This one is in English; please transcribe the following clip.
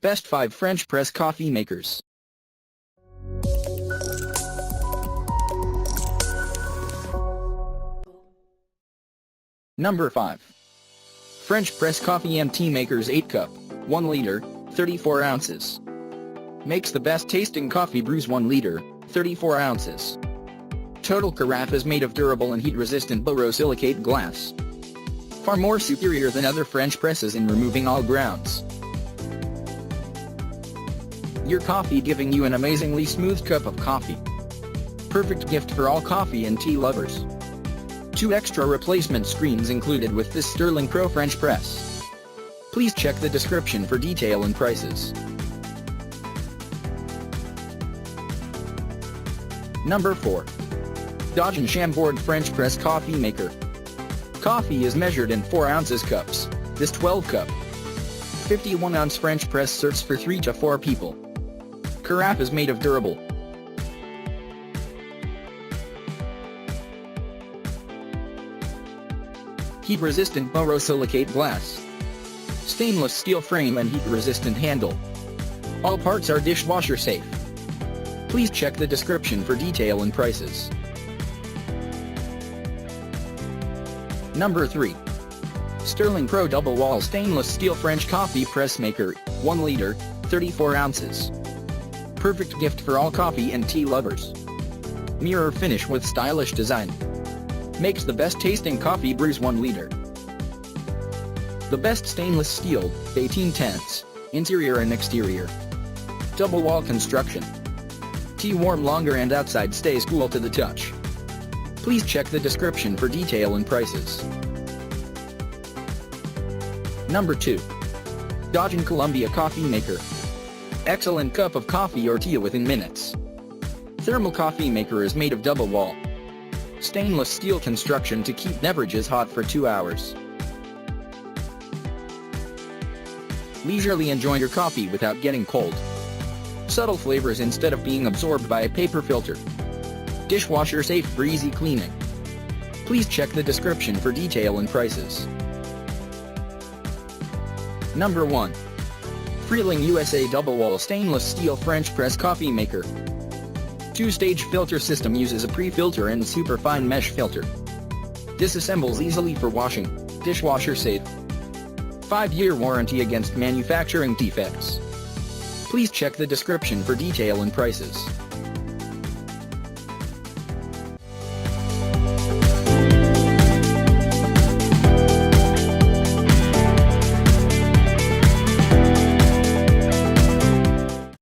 Best 5 French press coffee makers. Number 5. French press coffee MT makers 8 cup, 1 liter, 34 ounces. Makes the best tasting coffee brews 1 liter, 34 ounces. Total carafe is made of durable and heat-resistant borosilicate glass. Far more superior than other French presses in removing all grounds. Your coffee giving you an amazingly smooth cup of coffee. Perfect gift for all coffee and tea lovers. 2 extra replacement screens included with this Sterling Pro French press. Please check the description for detail and prices. Number 4. Dodge & Chambord French Press Coffee Maker. Coffee is measured in 4 ounces cups. This 12 cup, 51 ounce French press serves for 3 to 4 people. Carafe is made of durable, heat-resistant borosilicate glass, stainless steel frame and heat-resistant handle. All parts are dishwasher safe. Please check the description for detail and prices. Number 3. Sterling Pro Double Wall Stainless Steel French Coffee Press Maker, 1 liter, 34 ounces. Perfect gift for all coffee and tea lovers. Mirror finish with stylish design. Makes the best tasting coffee brews 1 liter. The best stainless steel, 18/10, interior and exterior. Double wall construction. Tea warm longer and outside stays cool to the touch. Please check the description for detail and prices. Number 2. Dodge & Columbia Coffee Maker. Excellent cup of coffee or tea within minutes. Thermal coffee maker is made of double wall. Stainless steel construction to keep beverages hot for 2 hours. Leisurely enjoy your coffee without getting cold. Subtle flavors instead of being absorbed by a paper filter. Dishwasher safe breezy cleaning. Please check the description for detail and prices. Number 1. Freeling USA Double Wall Stainless Steel French Press Coffee Maker. 2-stage filter system uses a pre-filter and superfine mesh filter. Disassembles easily for washing. Dishwasher safe. 5-year warranty against manufacturing defects. Please check the description for detail and prices.